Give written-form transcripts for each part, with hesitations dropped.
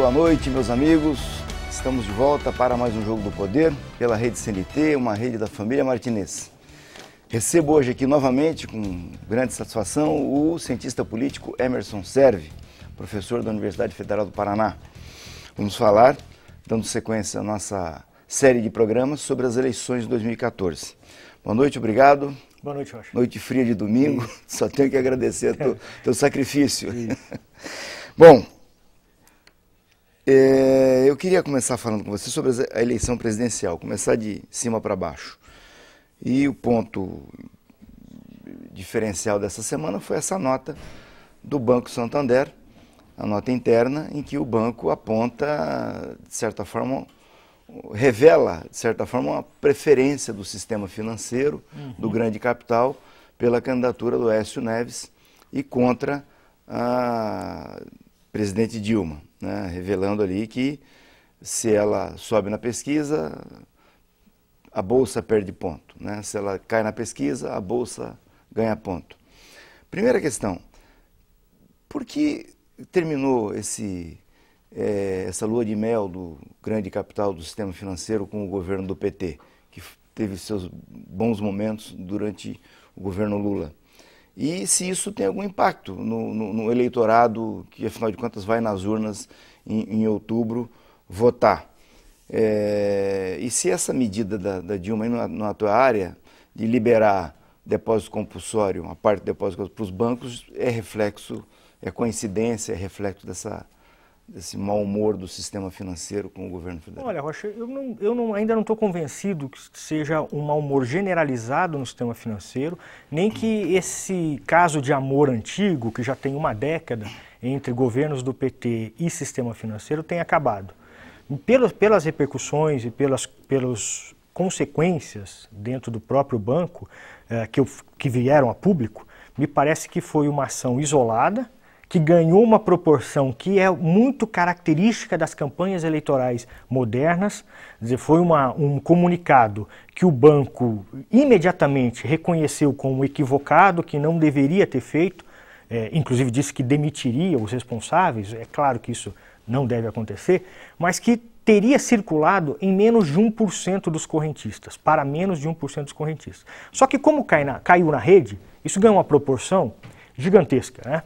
boa noite, meus amigos. Estamos de volta para mais um Jogo do Poder, pela Rede CNT, uma rede da família Martinez. Recebo hoje aqui novamente, com grande satisfação, o cientista político Emerson Servi, professor da Universidade Federal do Paraná. Vamos falar, dando sequência à nossa série de programas sobre as eleições de 2014. Boa noite, obrigado. Boa noite, Rocha. Noite fria de domingo, só tenho que agradecer teu sacrifício. Bom, eu queria começar falando com você sobre a eleição presidencial, começar de cima para baixo. E o ponto diferencial dessa semana foi essa nota do Banco Santander, a nota interna, em que o banco aponta, de certa forma, revela, de certa forma, uma preferência do sistema financeiro, do grande capital, pela candidatura do Aécio Neves e contra a presidente Dilma, né, revelando ali que se ela sobe na pesquisa, a Bolsa perde ponto, né? Se ela cai na pesquisa, a Bolsa ganha ponto. Primeira questão, por que terminou essa lua de mel do grande capital do sistema financeiro com o governo do PT, que teve seus bons momentos durante o governo Lula? E se isso tem algum impacto no eleitorado que, afinal de contas, vai nas urnas em outubro votar? E se essa medida da Dilma, na tua área, de liberar depósito compulsório, a parte do depósito para os bancos, é reflexo, é coincidência, é reflexo desse mau humor do sistema financeiro com o governo federal? Olha, Rocha, ainda não estou convencido que seja um mau humor generalizado no sistema financeiro, nem que esse caso de amor antigo, que já tem uma década entre governos do PT e sistema financeiro, tenha acabado. Pelas repercussões e pelas consequências dentro do próprio banco que vieram a público, me parece que foi uma ação isolada, que ganhou uma proporção que é muito característica das campanhas eleitorais modernas. Quer dizer, foi um comunicado que o banco imediatamente reconheceu como equivocado, que não deveria ter feito, inclusive disse que demitiria os responsáveis. É claro que isso não deve acontecer, mas que teria circulado em menos de 1% dos correntistas, para menos de 1% dos correntistas. Só que como caiu na rede, isso ganhou uma proporção gigantesca, né?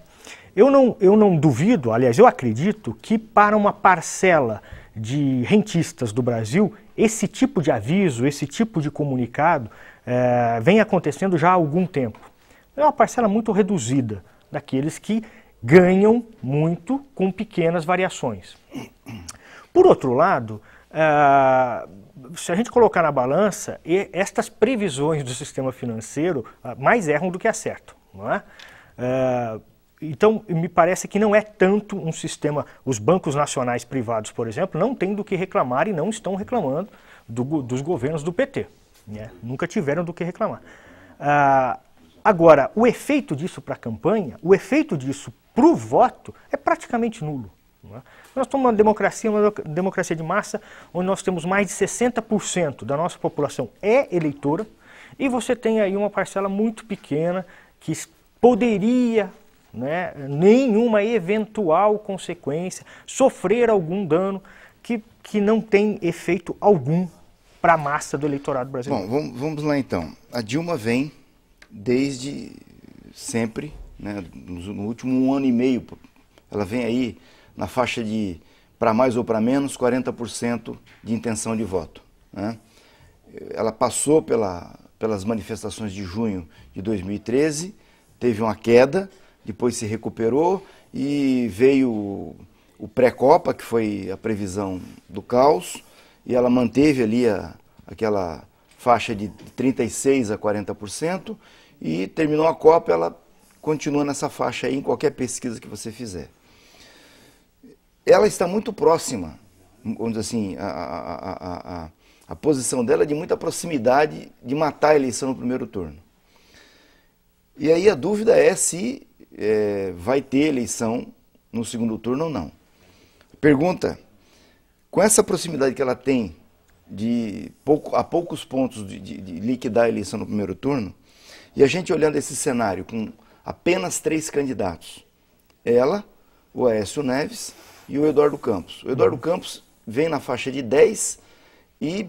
Eu não duvido, aliás, eu acredito que para uma parcela de rentistas do Brasil, esse tipo de aviso, esse tipo de comunicado vem acontecendo já há algum tempo. É uma parcela muito reduzida daqueles que ganham muito com pequenas variações. Por outro lado, se a gente colocar na balança, estas previsões do sistema financeiro mais erram do que acertam, não é? Então, me parece que não é tanto um sistema. Os bancos nacionais privados, por exemplo, não têm do que reclamar e não estão reclamando dos governos do PT, né? Nunca tiveram do que reclamar. Agora, o efeito disso para a campanha, o efeito disso para o voto é praticamente nulo, né? Nós estamos uma democracia de massa, onde nós temos mais de 60% da nossa população é eleitora, e você tem aí uma parcela muito pequena que poderia, né, nenhuma eventual consequência, sofrer algum dano que não tem efeito algum para a massa do eleitorado brasileiro. Bom, vamos lá então. A Dilma vem desde sempre, né, no último 1 ano e meio, ela vem aí na faixa de, para mais ou para menos, 40% de intenção de voto, né? Ela passou pelas manifestações de junho de 2013, teve uma queda, depois se recuperou e veio o pré-copa, que foi a previsão do caos, e ela manteve ali aquela faixa de 36% a 40%, e terminou a Copa, ela continua nessa faixa aí em qualquer pesquisa que você fizer. Ela está muito próxima, vamos dizer assim, a posição dela é de muita proximidade de matar a eleição no primeiro turno. E aí a dúvida é se vai ter eleição no segundo turno ou não. Pergunta, com essa proximidade que ela tem a poucos pontos de liquidar a eleição no primeiro turno, e a gente olhando esse cenário com apenas 3 candidatos, ela, o Aécio Neves e o Eduardo Campos. O Eduardo Campos vem na faixa de 10 e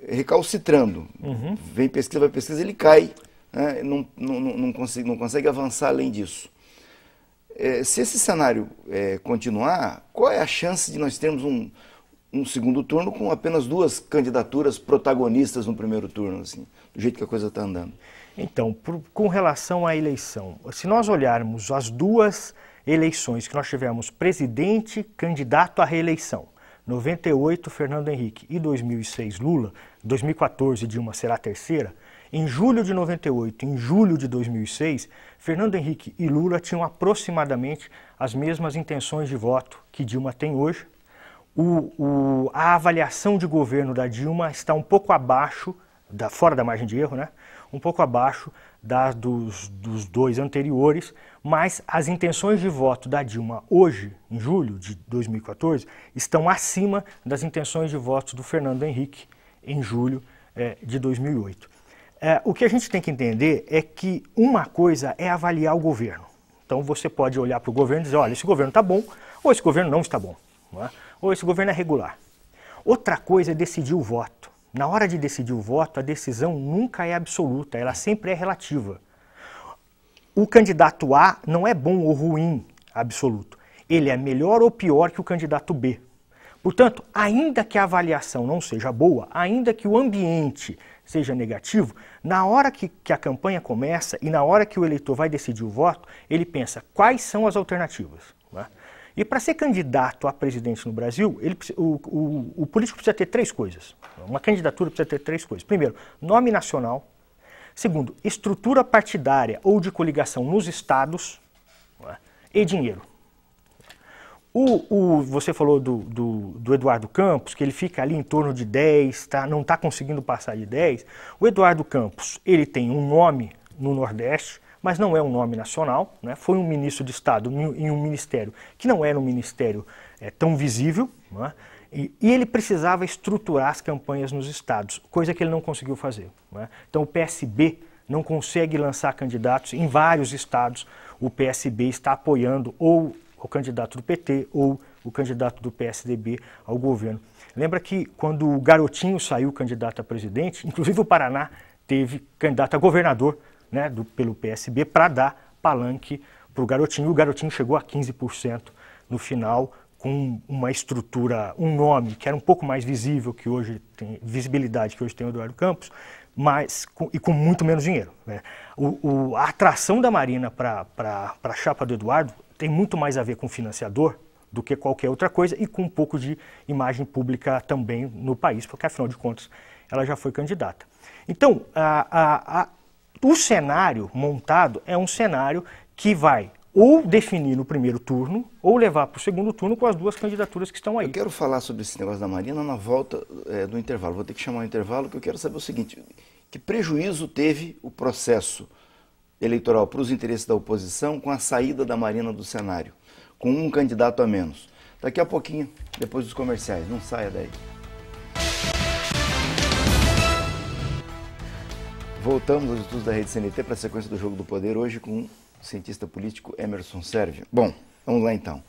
recalcitrando. Vem pesquisa, vai pesquisa, ele cai, né? Não consegue avançar além disso. Se esse cenário continuar, qual é a chance de nós termos um segundo turno com apenas 2 candidaturas protagonistas no primeiro turno, assim, do jeito que a coisa está andando? Então, com relação à eleição, se nós olharmos as 2 eleições que nós tivemos presidente, candidato à reeleição, 98 Fernando Henrique e 2006 Lula, 2014 Dilma será a terceira, em julho de 98 e em julho de 2006, Fernando Henrique e Lula tinham aproximadamente as mesmas intenções de voto que Dilma tem hoje. A avaliação de governo da Dilma está um pouco abaixo, fora da margem de erro, né? Um pouco abaixo dos 2 anteriores, mas as intenções de voto da Dilma hoje, em julho de 2014, estão acima das intenções de voto do Fernando Henrique em julho de 2008. O que a gente tem que entender é que uma coisa é avaliar o governo. Então você pode olhar para o governo e dizer, olha, esse governo está bom, ou esse governo não está bom, não é? Ou esse governo é regular. Outra coisa é decidir o voto. Na hora de decidir o voto, a decisão nunca é absoluta, ela sempre é relativa. O candidato A não é bom ou ruim absoluto, ele é melhor ou pior que o candidato B. Portanto, ainda que a avaliação não seja boa, ainda que o ambiente seja negativo, na hora que a campanha começa e na hora que o eleitor vai decidir o voto, ele pensa quais são as alternativas, né? E para ser candidato a presidente no Brasil, o político precisa ter 3 coisas. Uma candidatura precisa ter 3 coisas. Primeiro, nome nacional. Segundo, estrutura partidária ou de coligação nos estados, né? E dinheiro. Você falou do Eduardo Campos, que ele fica ali em torno de 10, não está conseguindo passar de 10. O Eduardo Campos, ele tem um nome no Nordeste, mas não é um nome nacional, né? Foi um ministro de Estado em um ministério que não era um ministério tão visível, né? E ele precisava estruturar as campanhas nos estados, coisa que ele não conseguiu fazer, né? Então o PSB não consegue lançar candidatos em vários estados, o PSB está apoiando ou o candidato do PT ou o candidato do PSDB ao governo. Lembra que quando o Garotinho saiu candidato a presidente, inclusive o Paraná teve candidato a governador, né, pelo PSB, para dar palanque para o Garotinho. O Garotinho chegou a 15% no final, com uma estrutura, um nome que era um pouco mais visível que hoje tem, visibilidade que hoje tem o Eduardo Campos, mas com muito menos dinheiro, né? A atração da Marina para a chapa do Eduardo tem muito mais a ver com financiador do que qualquer outra coisa e com um pouco de imagem pública também no país, porque afinal de contas ela já foi candidata. Então, o cenário montado é um cenário que vai ou definir no primeiro turno ou levar para o segundo turno com as 2 candidaturas que estão aí. Eu quero falar sobre esse negócio da Marina na volta do intervalo. Vou ter que chamar o intervalo, que eu quero saber o seguinte: que prejuízo teve o processo eleitoral para os interesses da oposição com a saída da Marina do cenário, com um candidato a menos? Daqui a pouquinho, depois dos comerciais. Não saia daí. Voltamos aos estudos da Rede CNT para a sequência do Jogo do Poder, hoje com o cientista político Emerson Sérvio. Bom, vamos lá então.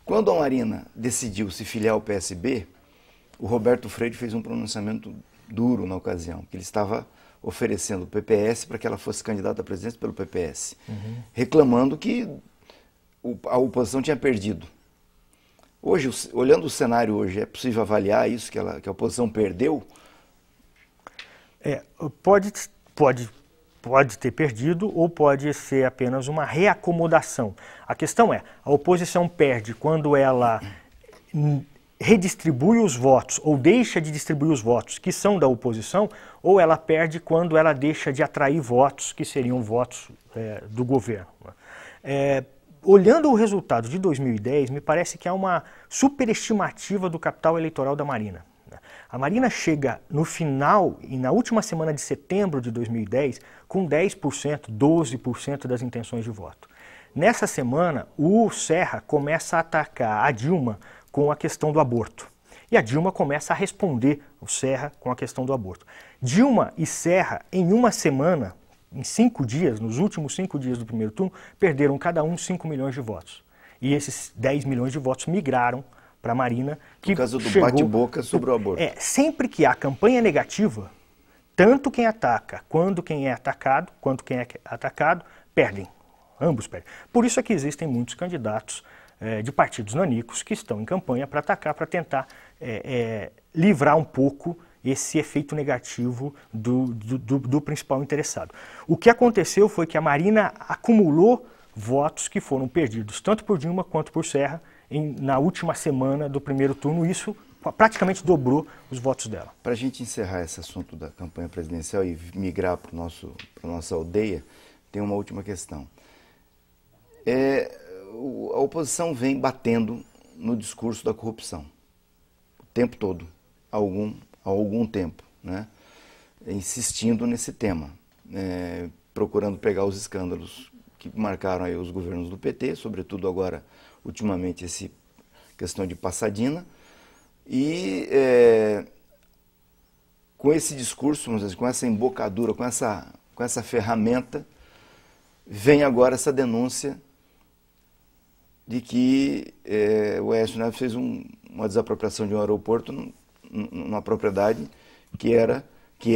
Quando a Marina decidiu se filiar ao PSB, o Roberto Freire fez um pronunciamento duro na ocasião, que ele estava oferecendo o PPS para que ela fosse candidata à presidência pelo PPS, reclamando que a oposição tinha perdido. Hoje, olhando o cenário hoje, é possível avaliar isso, que a oposição perdeu? Pode ter perdido ou pode ser apenas uma reacomodação. A questão é, a oposição perde quando ela redistribui os votos ou deixa de distribuir os votos que são da oposição, ou ela perde quando ela deixa de atrair votos que seriam votos do governo. Olhando o resultado de 2010, me parece que há uma superestimativa do capital eleitoral da Marina. A Marina chega no final e na última semana de setembro de 2010 com 10%, 12% das intenções de voto. Nessa semana, o Serra começa a atacar a Dilma com a questão do aborto. E a Dilma começa a responder o Serra com a questão do aborto. Dilma e Serra, em uma semana, em 5 dias, nos últimos 5 dias do primeiro turno, perderam cada um 5 milhões de votos. e esses 10 milhões de votos migraram para a Marina. Por causa do bate-boca sobre o aborto. Sempre que há campanha negativa, tanto quem ataca quanto quem é atacado, perdem. Ambos perdem. Por isso é que existem muitos candidatos de partidos nanicos que estão em campanha para atacar, para tentar livrar um pouco esse efeito negativo do principal interessado. O que aconteceu foi que a Marina acumulou votos que foram perdidos, tanto por Dilma quanto por Serra, na última semana do primeiro turno. Isso praticamente dobrou os votos dela. Para a gente encerrar esse assunto da campanha presidencial e migrar para a nossa aldeia, tem uma última questão. A oposição vem batendo no discurso da corrupção o tempo todo, há algum tempo, né? Insistindo nesse tema, procurando pegar os escândalos que marcaram aí os governos do PT, sobretudo agora, ultimamente, essa questão de Passadina, e com esse discurso, vamos dizer, com essa embocadura, com essa ferramenta, vem agora essa denúncia de que o Aécio Neves fez uma desapropriação de um aeroporto numa propriedade que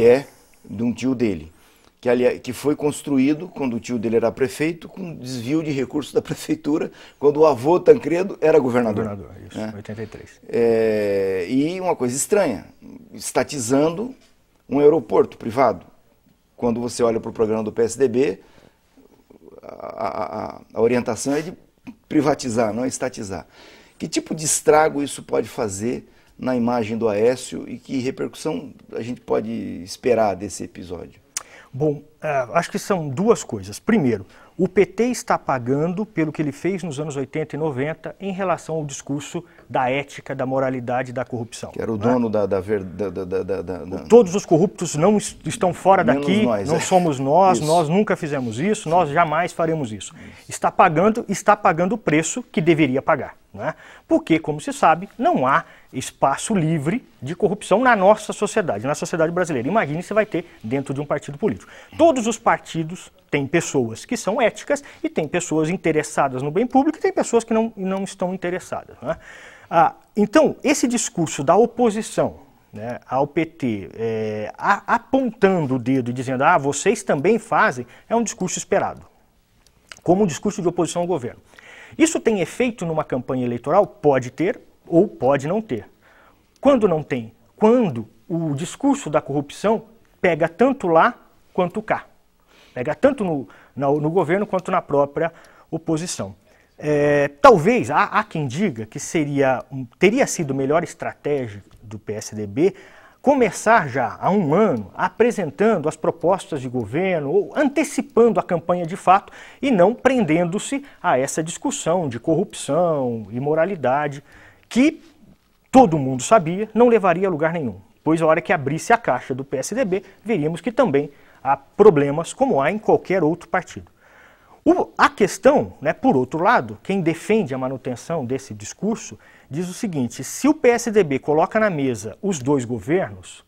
é de um tio dele, que foi construído quando o tio dele era prefeito, com desvio de recursos da prefeitura, quando o avô Tancredo era governador. Isso, né? 83. E uma coisa estranha, estatizando um aeroporto privado. Quando você olha para o programa do PSDB, a orientação é de privatizar, não estatizar. Que tipo de estrago isso pode fazer na imagem do Aécio e que repercussão a gente pode esperar desse episódio? Bom, acho que são duas coisas. Primeiro, o PT está pagando pelo que ele fez nos anos 80 e 90 em relação ao discurso da ética, da moralidade e da corrupção. Que era o dono Todos os corruptos não estão fora daqui, nós, não somos nós, isso. Nós nunca fizemos isso, nós jamais faremos isso. Está pagando o preço que deveria pagar, né? Porque, como se sabe, não há espaço livre de corrupção na nossa sociedade, na sociedade brasileira. Imagine se vai ter dentro de um partido político. Todos os partidos têm pessoas que são éticas e tem pessoas interessadas no bem público e tem pessoas que não estão interessadas, né? Então, esse discurso da oposição, né, ao PT, apontando o dedo e dizendo, vocês também fazem, é um discurso esperado, como um discurso de oposição ao governo. Isso tem efeito numa campanha eleitoral? Pode ter ou pode não ter. Quando não tem? Quando o discurso da corrupção pega tanto lá quanto cá. Pega tanto no governo quanto na própria oposição. Talvez, há quem diga que teria sido melhor estratégia do PSDB começar já há um ano apresentando as propostas de governo, ou antecipando a campanha de fato, e não prendendo-se a essa discussão de corrupção, imoralidade, que todo mundo sabia não levaria a lugar nenhum. Pois a hora que abrisse a caixa do PSDB, veríamos que também há problemas como há em qualquer outro partido. A questão, né, por outro lado, quem defende a manutenção desse discurso diz o seguinte: se o PSDB coloca na mesa os dois governos,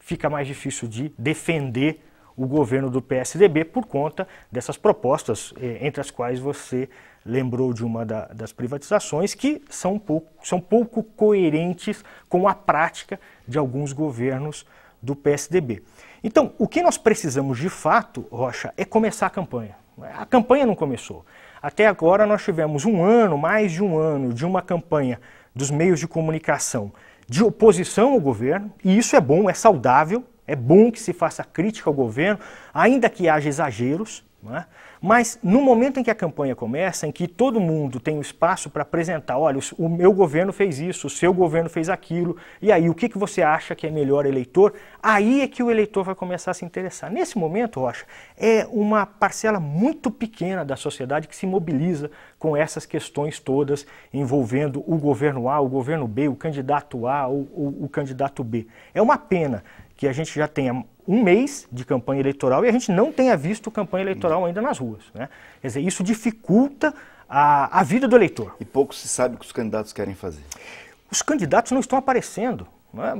fica mais difícil de defender o governo do PSDB por conta dessas propostas, entre as quais você lembrou de uma das privatizações, que são pouco coerentes com a prática de alguns governos do PSDB. Então, o que nós precisamos de fato, Rocha, é começar a campanha. A campanha não começou. Até agora nós tivemos mais de um ano, de uma campanha dos meios de comunicação de oposição ao governo, e isso é bom, é saudável, é bom que se faça crítica ao governo, ainda que haja exageros, né? Mas no momento em que a campanha começa, em que todo mundo tem o espaço para apresentar, olha, o meu governo fez isso, o seu governo fez aquilo, e aí o que você acha que é melhor, eleitor? Aí é que o eleitor vai começar a se interessar. Nesse momento, Rocha, é uma parcela muito pequena da sociedade que se mobiliza com essas questões todas envolvendo o governo A, o governo B, o candidato A ou o candidato B. É uma pena que a gente já tenha um mês de campanha eleitoral e a gente não tenha visto campanha eleitoral ainda nas ruas, né? Quer dizer, isso dificulta a vida do eleitor. E pouco se sabe o que os candidatos querem fazer. Os candidatos não estão aparecendo, né?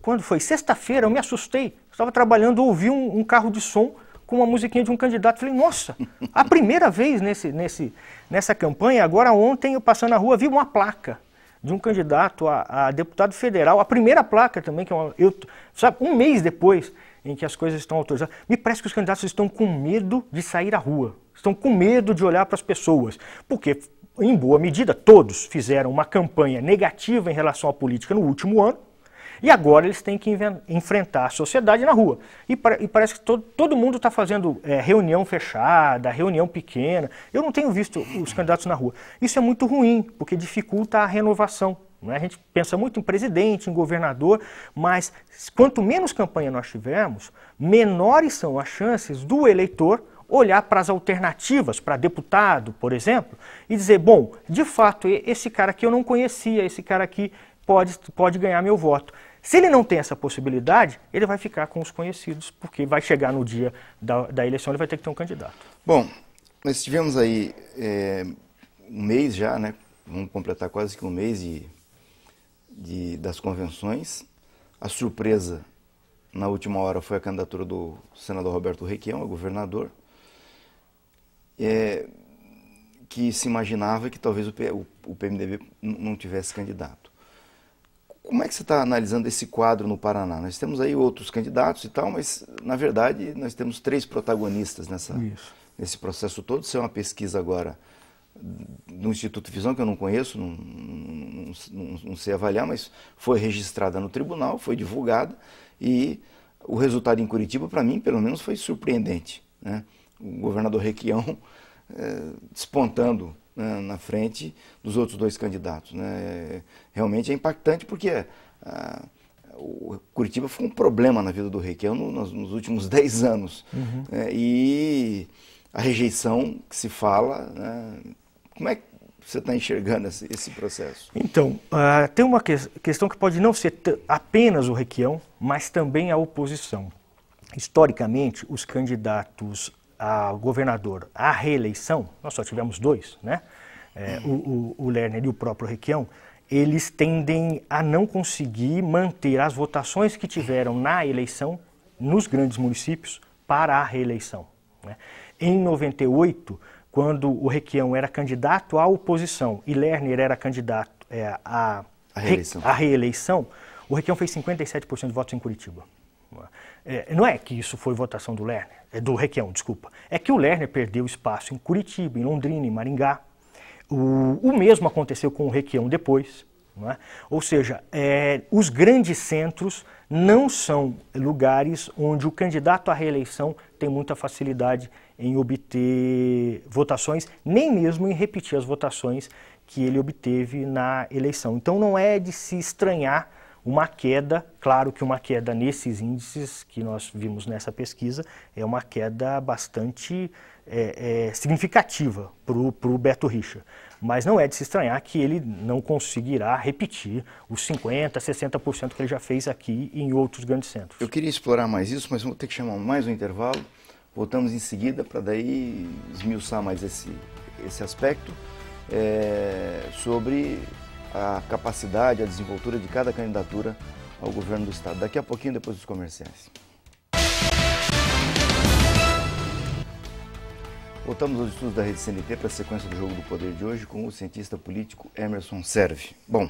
Quando foi sexta-feira, eu me assustei. Estava trabalhando, ouvi um carro de som com uma musiquinha de um candidato. Falei, nossa, a primeira vez nessa campanha, agora ontem eu passando na rua vi uma placa de um candidato a deputado federal, a primeira placa também, que sabe, um mês depois em que as coisas estão autorizadas. Me parece que os candidatos estão com medo de sair à rua, estão com medo de olhar para as pessoas, porque, em boa medida, todos fizeram uma campanha negativa em relação à política no último ano, e agora eles têm que enfrentar a sociedade na rua. E parece que todo mundo está fazendo reunião fechada, reunião pequena. Eu não tenho visto os candidatos na rua. Isso é muito ruim, porque dificulta a renovação. Né? A gente pensa muito em presidente, em governador, mas quanto menos campanha nós tivermos, menores são as chances do eleitor olhar para as alternativas, para deputado, por exemplo, e dizer, bom, de fato, esse cara aqui eu não conhecia, esse cara aqui pode ganhar meu voto. Se ele não tem essa possibilidade, ele vai ficar com os conhecidos, porque vai chegar no dia da eleição, ele vai ter que ter um candidato. Bom, nós tivemos aí um mês já, né? Vamos completar quase que um mês das convenções. A surpresa, na última hora, foi a candidatura do senador Roberto Requião, a governador, que se imaginava que talvez o PMDB não tivesse candidato. Como é que você está analisando esse quadro no Paraná? Nós temos aí outros candidatos e tal, mas, na verdade, nós temos 3 protagonistas nesse processo todo. Isso é uma pesquisa agora do Instituto Visão, que eu não conheço, não sei avaliar, mas foi registrada no tribunal, foi divulgada, e o resultado em Curitiba, para mim, pelo menos, foi surpreendente, né? O governador Requião despontando, né, na frente dos outros 2 candidatos, né? Realmente é impactante porque o Curitiba foi um problema na vida do Requião nos últimos 10 anos. Uhum. E a rejeição que se fala, né? Como é que você está enxergando esse processo? Então, tem uma questão que pode não ser apenas o Requião, mas também a oposição. Historicamente, os candidatos a governador à reeleição, nós só tivemos 2, né? O Lerner e o próprio Requião, eles tendem a não conseguir manter as votações que tiveram na eleição, nos grandes municípios, para a reeleição, né? Em 98, quando o Requião era candidato à oposição e Lerner era candidato à reeleição, o Requião fez 57% de votos em Curitiba. Não é que isso foi votação do Lerner, do Requião, desculpa. É que o Lerner perdeu espaço em Curitiba, em Londrina, em Maringá. O mesmo aconteceu com o Requião depois. Não é? Ou seja, os grandes centros não são lugares onde o candidato à reeleição tem muita facilidade em obter votações, nem mesmo em repetir as votações que ele obteve na eleição. Então não é de se estranhar uma queda, claro que uma queda nesses índices que nós vimos nessa pesquisa é uma queda bastante significativa para o Beto Richa. Mas não é de se estranhar que ele não conseguirá repetir os 50%, 60% que ele já fez aqui e em outros grandes centros. Eu queria explorar mais isso, mas vamos ter que chamar mais um intervalo. Voltamos em seguida para daí esmiuçar mais esse aspecto sobre a capacidade, a desenvoltura de cada candidatura ao governo do Estado. Daqui a pouquinho, depois dos comerciais. Voltamos aos estudos da Rede CNT para a sequência do Jogo do Poder de hoje com o cientista político Emerson Serve. Bom,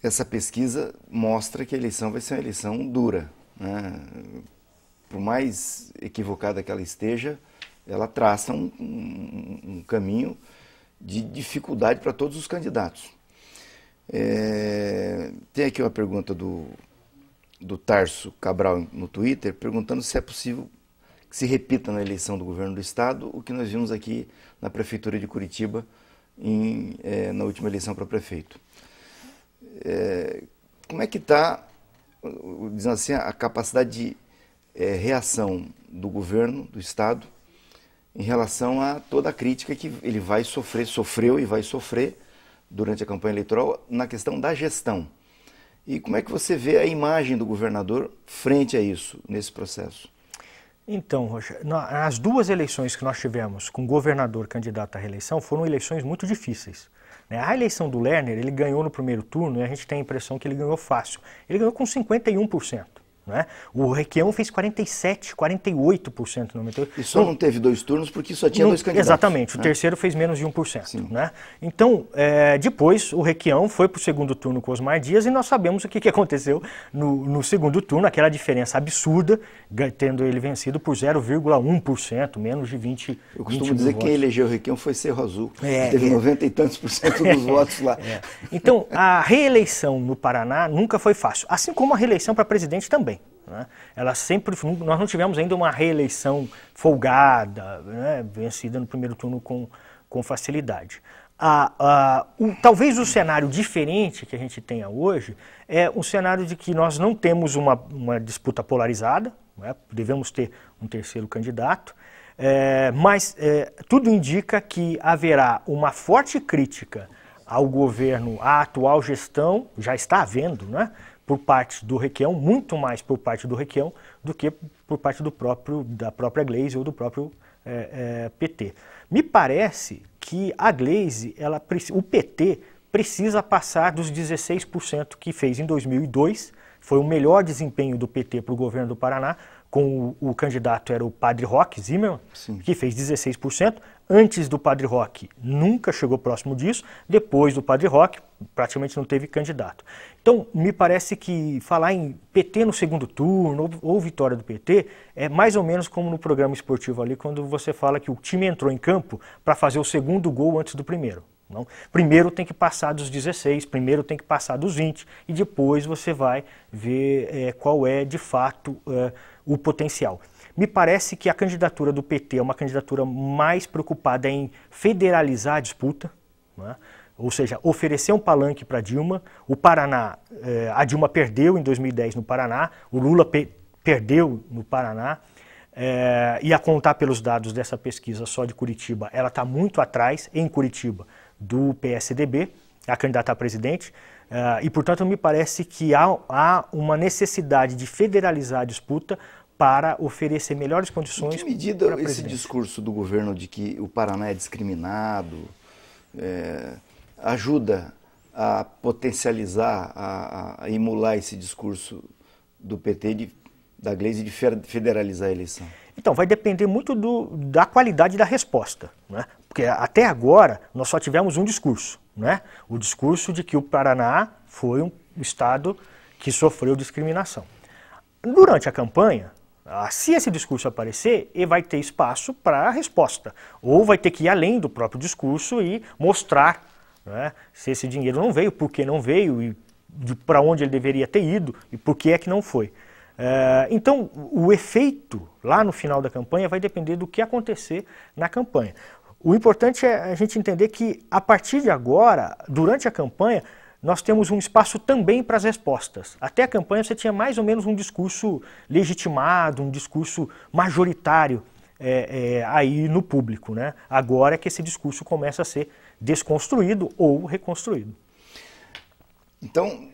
essa pesquisa mostra que a eleição vai ser uma eleição dura, né? Por mais equivocada que ela esteja, ela traça um caminho de dificuldade para todos os candidatos. Tem aqui uma pergunta do Tarso Cabral no Twitter, perguntando se é possível que se repita na eleição do governo do Estado o que nós vimos aqui na Prefeitura de Curitiba na última eleição para prefeito. Como é que está, dizendo assim, a capacidade de reação do governo do Estado em relação a toda a crítica que ele vai sofreu e vai sofrer durante a campanha eleitoral na questão da gestão? E como é que você vê a imagem do governador frente a isso, nesse processo? Então, Rocha, as 2 eleições que nós tivemos com governador candidato à reeleição foram eleições muito difíceis. A eleição do Lerner, ele ganhou no primeiro turno e a gente tem a impressão que ele ganhou fácil. Ele ganhou com 51%. né? O Requião fez 47%, 48% no meteoro. E só não teve 2 turnos porque só tinha 2 candidatos. Exatamente, né? O terceiro fez menos de 1%. Sim. Né? Então, depois o Requião foi para o segundo turno com Osmar Dias e nós sabemos o que aconteceu no segundo turno, aquela diferença absurda, tendo ele vencido por 0,1%, menos de 20 Eu costumo dizer que quem elegeu o Requião foi Cerro Azul, teve 90 e tantos por cento dos votos lá. Então, a reeleição no Paraná nunca foi fácil, assim como a reeleição para presidente também. Né? Nós não tivemos ainda uma reeleição folgada, né? Vencida no primeiro turno com facilidade. Talvez o cenário diferente que a gente tenha hoje é um cenário de que nós não temos uma disputa polarizada, né? Devemos ter um terceiro candidato, mas tudo indica que haverá uma forte crítica ao governo, à atual gestão, já está havendo, né? Por parte do Requião, muito mais por parte do Requião do que por parte da própria Gleisi ou do próprio PT. Me parece que a Gleisi, o PT, precisa passar dos 16% que fez em 2002, foi o melhor desempenho do PT para o governo do Paraná, com o candidato era o Padre Roque Zimmermann, Sim. que fez 16%. Antes do Padre Roque, nunca chegou próximo disso. Depois do Padre Roque, praticamente não teve candidato. Então, me parece que falar em PT no segundo turno ou vitória do PT é mais ou menos como no programa esportivo ali, quando você fala que o time entrou em campo para fazer o segundo gol antes do primeiro. Não? Primeiro tem que passar dos 16, primeiro tem que passar dos 20 e depois você vai ver qual é de fato o potencial. Me parece que a candidatura do PT é uma candidatura mais preocupada em federalizar a disputa, né? Ou seja, oferecer um palanque para Dilma. O Paraná, a Dilma perdeu em 2010 no Paraná, o Lula perdeu no Paraná, e a contar pelos dados dessa pesquisa só de Curitiba, ela está muito atrás, em Curitiba, do PSDB, a candidata a presidente, e portanto me parece que há uma necessidade de federalizar a disputa para oferecer melhores condições. Em que medida esse discurso do governo de que o Paraná é discriminado ajuda a potencializar, a emular esse discurso do PT, da Gleisi, de federalizar a eleição? Então, vai depender muito da qualidade da resposta, né? Porque até agora nós só tivemos um discurso, né? O discurso de que o Paraná foi um estado que sofreu discriminação. Durante a campanha, se esse discurso aparecer, ele vai ter espaço para a resposta, ou vai ter que ir além do próprio discurso e mostrar, né, se esse dinheiro não veio, por que não veio, e para onde ele deveria ter ido e por que é que não foi. Então, o efeito lá no final da campanha vai depender do que acontecer na campanha. O importante é a gente entender que, a partir de agora, durante a campanha, nós temos um espaço também para as respostas. Até a campanha você tinha mais ou menos um discurso legitimado, um discurso majoritário aí no público, né? Agora é que esse discurso começa a ser desconstruído ou reconstruído. Então,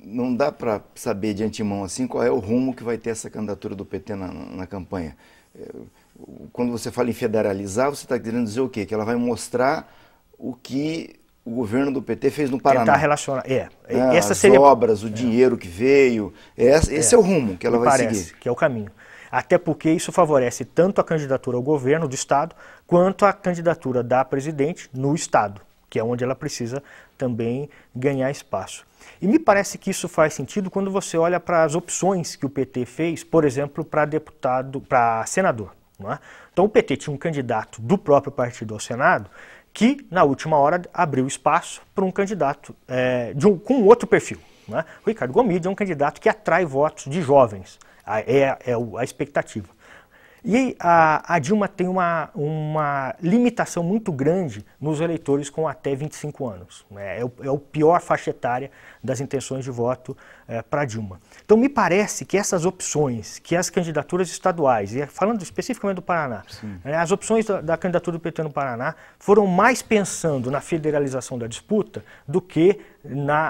não dá para saber de antemão assim qual é o rumo que vai ter essa candidatura do PT na campanha. Quando você fala em federalizar, você está querendo dizer o quê? Que ela vai mostrar o que o governo do PT fez no Paraná. Tentar relacionar. Essa seria... obras, o dinheiro que veio. Esse é o rumo que ela vai seguir. Que é o caminho. Até porque isso favorece tanto a candidatura ao governo do Estado, quanto a candidatura da presidente no Estado, que é onde ela precisa também ganhar espaço. E me parece que isso faz sentido quando você olha para as opções que o PT fez, por exemplo, para senador. Não é? Então o PT tinha um candidato do próprio partido ao Senado que, na última hora, abriu espaço para um candidato com outro perfil. Não é? O Ricardo Gomide é um candidato que atrai votos de jovens, a expectativa. E a Dilma tem uma limitação muito grande nos eleitores com até 25 anos. Né? É o pior faixa etária das intenções de voto para Dilma. Então me parece que essas opções, que as candidaturas estaduais, e falando especificamente do Paraná, as opções da candidatura do PT no Paraná foram mais pensando na federalização da disputa do que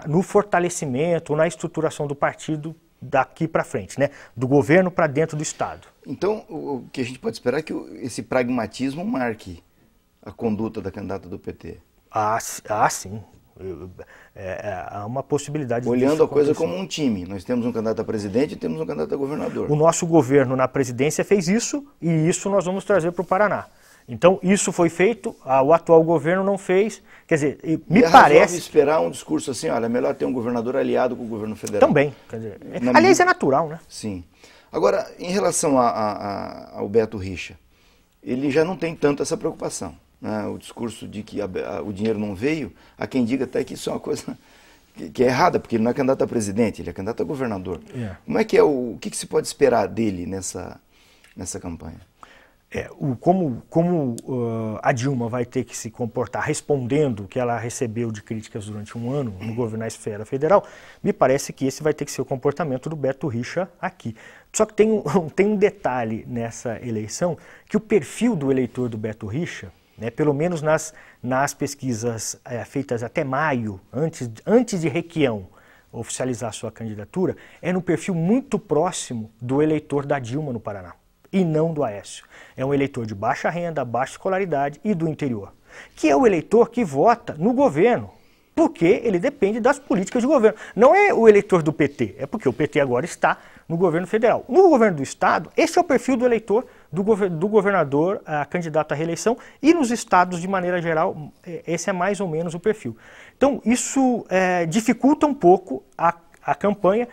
no fortalecimento ou na estruturação do partido daqui para frente, né? Do governo para dentro do Estado. Então, o que a gente pode esperar é que esse pragmatismo marque a conduta da candidata do PT. Ah, sim. Há uma possibilidade olhando a coisa como um time. Nós temos um candidato a presidente e temos um candidato a governador. O nosso governo na presidência fez isso e isso nós vamos trazer para o Paraná. Então, isso foi feito, o atual governo não fez. Quer dizer, me parece... esperar um discurso assim, olha, é melhor ter um governador aliado com o governo federal. Também. Quer dizer, aliás, é natural, né? Sim. Agora, em relação ao Beto Richa, ele já não tem tanto essa preocupação. Né? O discurso de que o dinheiro não veio, há quem diga até que isso é uma coisa que é errada, porque ele não é candidato a presidente, ele é candidato a governador. Como é que o que se pode esperar dele nessa campanha? Como a Dilma vai ter que se comportar respondendo o que ela recebeu de críticas durante um ano no governo na esfera federal, me parece que esse vai ter que ser o comportamento do Beto Richa aqui. Só que tem um detalhe nessa eleição, que o perfil do eleitor do Beto Richa, né, pelo menos nas pesquisas feitas até maio, antes de Requião oficializar sua candidatura, é no perfil muito próximo do eleitor da Dilma no Paraná. E não do Aécio. É um eleitor de baixa renda, baixa escolaridade e do interior, que é o eleitor que vota no governo, porque ele depende das políticas de governo. Não é o eleitor do PT, é porque o PT agora está no governo federal. No governo do estado, esse é o perfil do eleitor do governador candidato à reeleição, e nos estados, de maneira geral, esse é mais ou menos o perfil. Então, isso dificulta um pouco a campanha,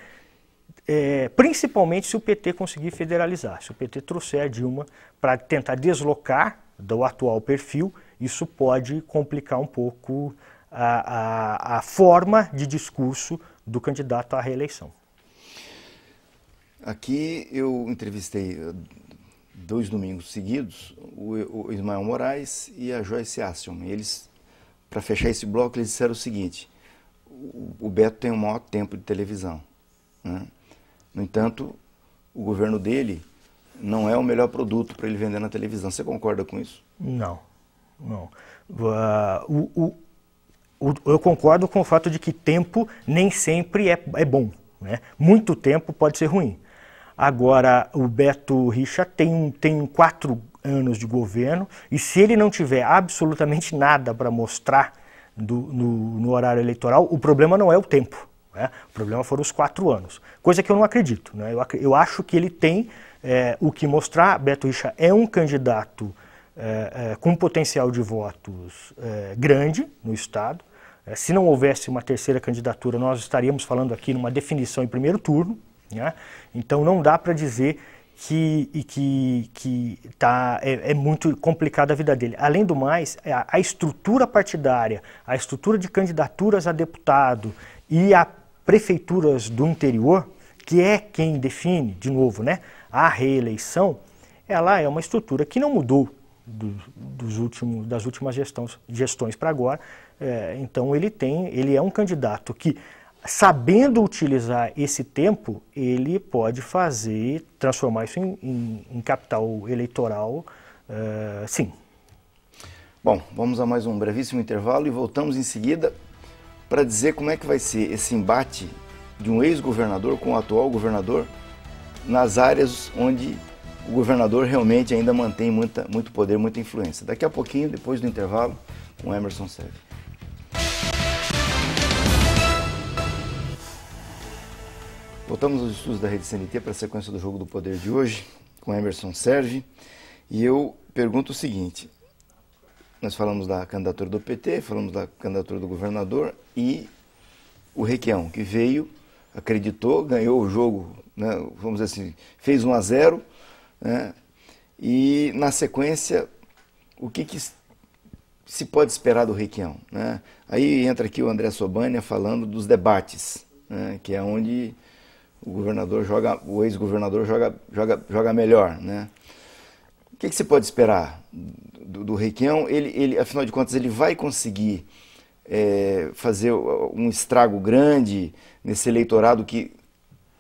principalmente se o PT conseguir federalizar. Se o PT trouxer a Dilma para tentar deslocar do atual perfil, isso pode complicar um pouco a forma de discurso do candidato à reeleição. Aqui eu entrevistei 2 domingos seguidos o Ismael Moraes e a Joyce Asselman. Eles, para fechar esse bloco, eles disseram o seguinte: o Beto tem o maior tempo de televisão, né? No entanto, o governo dele não é o melhor produto para ele vender na televisão. Você concorda com isso? Não. Eu concordo com o fato de que tempo nem sempre é bom, né? Muito tempo pode ser ruim. Agora, o Beto Richa tem 4 anos de governo, e se ele não tiver absolutamente nada para mostrar no horário eleitoral, o problema não é o tempo. O problema foram os 4 anos, coisa que eu não acredito, né? Eu acho que ele tem o que mostrar. Beto Richa é um candidato com potencial de votos grande no estado. Se não houvesse uma terceira candidatura, nós estaríamos falando aqui numa definição em primeiro turno, né? Então não dá para dizer que é muito complicada a vida dele. Além do mais, a estrutura partidária, a estrutura de candidaturas a deputado e a prefeituras do interior, que é quem define, de novo, né, a reeleição, ela é uma estrutura que não mudou das últimas gestões para agora. Então ele é um candidato que, sabendo utilizar esse tempo, ele pode transformar isso em capital eleitoral, sim. Bom, vamos a mais um brevíssimo intervalo e voltamos em seguida para dizer como é que vai ser esse embate de um ex-governador com o atual governador nas áreas onde o governador realmente ainda mantém muito poder, muita influência. Daqui a pouquinho, depois do intervalo, com Emerson Serve. Voltamos aos estudos da Rede CNT para a sequência do Jogo do Poder de hoje, com Emerson Serve, e eu pergunto o seguinte: nós falamos da candidatura do PT, falamos da candidatura do governador e o Requião, que veio, acreditou, ganhou o jogo, né, vamos dizer assim, fez 1-0, né, e na sequência, o que se pode esperar do Requião, né? Aí entra aqui o André Sobania falando dos debates, né, que é onde o ex-governador joga melhor, né? O que se pode esperar do Requião? Ele, afinal de contas, ele vai conseguir fazer um estrago grande nesse eleitorado que,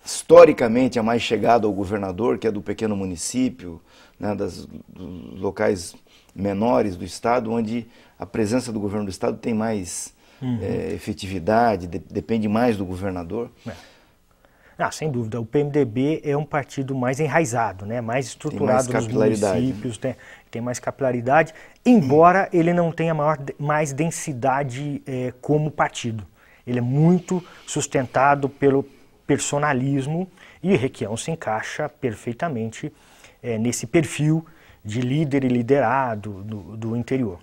historicamente, é mais chegado ao governador, que é do pequeno município, né, dos locais menores do estado, onde a presença do governo do estado tem mais efetividade, depende mais do governador. Ah, sem dúvida. O PMDB é um partido mais enraizado, né? Mais estruturado nos municípios, tem mais capilaridade, embora ele não tenha mais densidade como partido. Ele é muito sustentado pelo personalismo e Requião se encaixa perfeitamente nesse perfil de líder e liderado do interior.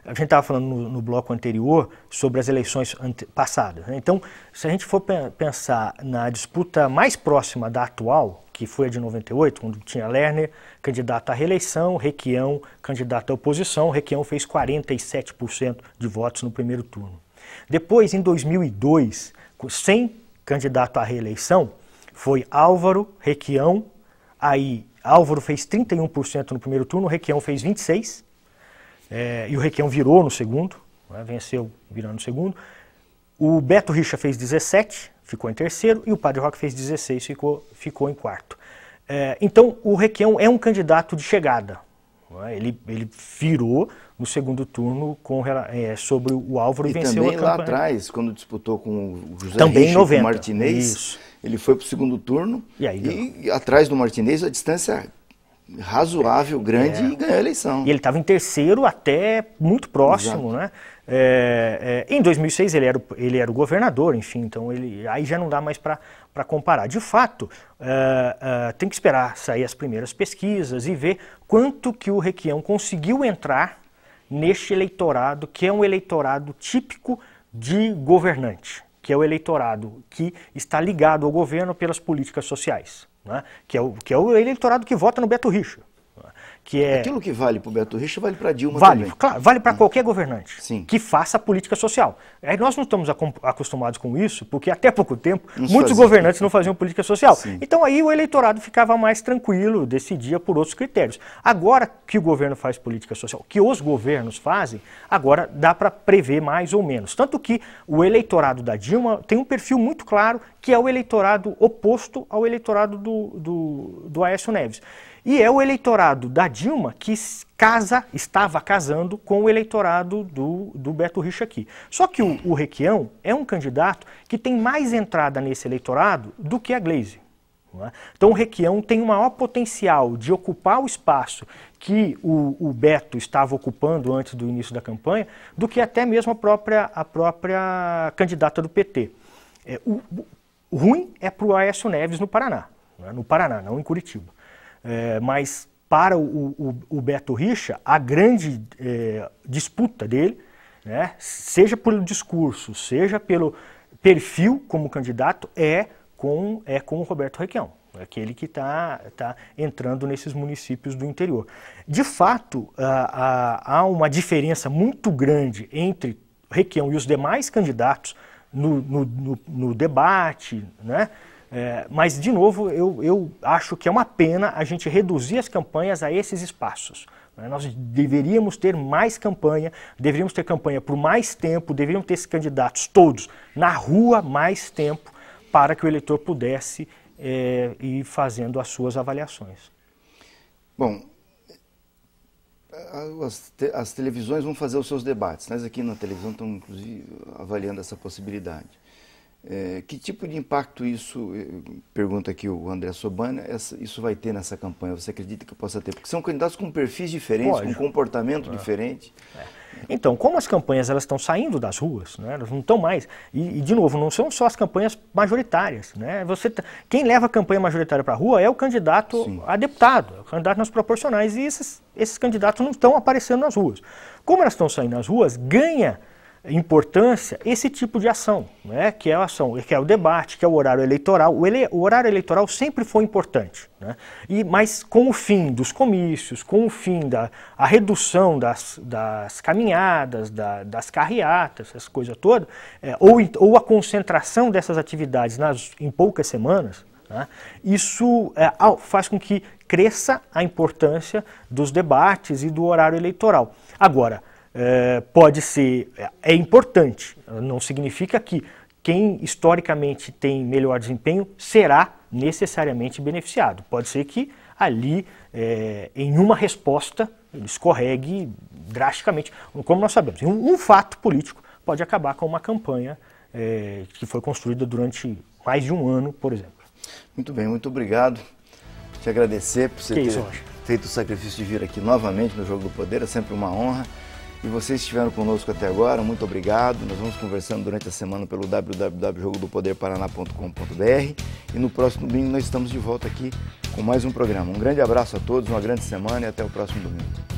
A gente estava falando no bloco anterior sobre as eleições passadas, né? Então, se a gente for pensar na disputa mais próxima da atual, que foi a de 98, quando tinha Lerner, candidato à reeleição, Requião, candidato à oposição, Requião fez 47% de votos no primeiro turno. Depois, em 2002, sem candidato à reeleição, foi Álvaro, Requião, aí Álvaro fez 31% no primeiro turno, Requião fez 26%, e o Requião virou no segundo, né, venceu virando no segundo. O Beto Richa fez 17%, ficou em terceiro, e o Padre Roque fez 16%, ficou em quarto. Então, o Requião é um candidato de chegada. Né, ele virou no segundo turno sobre o Álvaro e venceu a campanha. E também lá atrás, quando disputou com o José também Richa, em 90, com o Martinez, isso. Ele foi para o segundo turno e atrás do Martinez a distância razoável, grande, e ganhou a eleição. E ele estava em terceiro até muito próximo, né? Em 2006 ele era o governador, enfim, então aí já não dá mais para comparar. De fato, tem que esperar sair as primeiras pesquisas e ver quanto que o Requião conseguiu entrar neste eleitorado, que é um eleitorado típico de governante, que é o eleitorado que está ligado ao governo pelas políticas sociais. Né? Que é o eleitorado que vota no Beto Richa. Aquilo que vale para o Beto Richa vale para Dilma também. Claro, vale para qualquer governante. Sim. Que faça política social. Nós não estamos acostumados com isso, porque até pouco tempo muitos governantes não faziam política social. Sim. Então aí o eleitorado ficava mais tranquilo, decidia por outros critérios. Agora que o governo faz política social, que os governos fazem, agora dá para prever mais ou menos. Tanto que o eleitorado da Dilma tem um perfil muito claro, que é o eleitorado oposto ao eleitorado do Aécio Neves. E é o eleitorado da Dilma que estava casando com o eleitorado do Beto Richa aqui. Só que o Requião é um candidato que tem mais entrada nesse eleitorado do que a Gleisi. Não é? Então o Requião tem o maior potencial de ocupar o espaço que o Beto estava ocupando antes do início da campanha, do que até mesmo a própria candidata do PT. O ruim é para o Aécio Neves no Paraná, não em Curitiba. Mas para o Beto Richa, a grande disputa dele, né, seja pelo discurso, seja pelo perfil como candidato, é com o Roberto Requião, aquele que está entrando nesses municípios do interior. De fato, há uma diferença muito grande entre Requião e os demais candidatos no debate, né? Mas, de novo, eu acho que é uma pena a gente reduzir as campanhas a esses espaços. Né? Nós deveríamos ter mais campanha, deveríamos ter campanha por mais tempo, deveríamos ter esses candidatos todos na rua mais tempo para que o eleitor pudesse ir fazendo as suas avaliações. Bom, as televisões vão fazer os seus debates. Nós aqui na televisão estamos, inclusive, avaliando essa possibilidade. Que tipo de impacto isso, pergunta aqui o André Sobana, isso vai ter nessa campanha? Você acredita que possa ter? Porque são candidatos com perfis diferentes, com comportamento diferente. Então, como as campanhas elas estão saindo das ruas, né, elas não estão mais, e de novo, não são só as campanhas majoritárias. Né, quem leva a campanha majoritária para a rua é o candidato a deputado, é o candidato nas proporcionais, e esses candidatos não estão aparecendo nas ruas. Como elas estão saindo nas ruas, ganha importância esse tipo de ação, né? Que é a ação, que é o debate, que é o horário eleitoral. O horário eleitoral sempre foi importante, né? Mas com o fim dos comícios, com o fim a redução das caminhadas, das carreatas, essas coisas todas, ou a concentração dessas atividades em poucas semanas, né? Isso faz com que cresça a importância dos debates e do horário eleitoral. Agora, pode ser, é importante, não significa que quem historicamente tem melhor desempenho será necessariamente beneficiado. Pode ser que ali, em uma resposta, ele escorregue drasticamente. Como nós sabemos, um fato político pode acabar com uma campanha que foi construída durante mais de um ano, por exemplo. Muito bem, muito obrigado. Te agradecer por você ter feito o sacrifício de vir aqui novamente no Jogo do Poder, é sempre uma honra. E vocês que estiveram conosco até agora, muito obrigado. Nós vamos conversando durante a semana pelo www.jogodopoderparaná.com.br e no próximo domingo nós estamos de volta aqui com mais um programa. Um grande abraço a todos, uma grande semana e até o próximo domingo.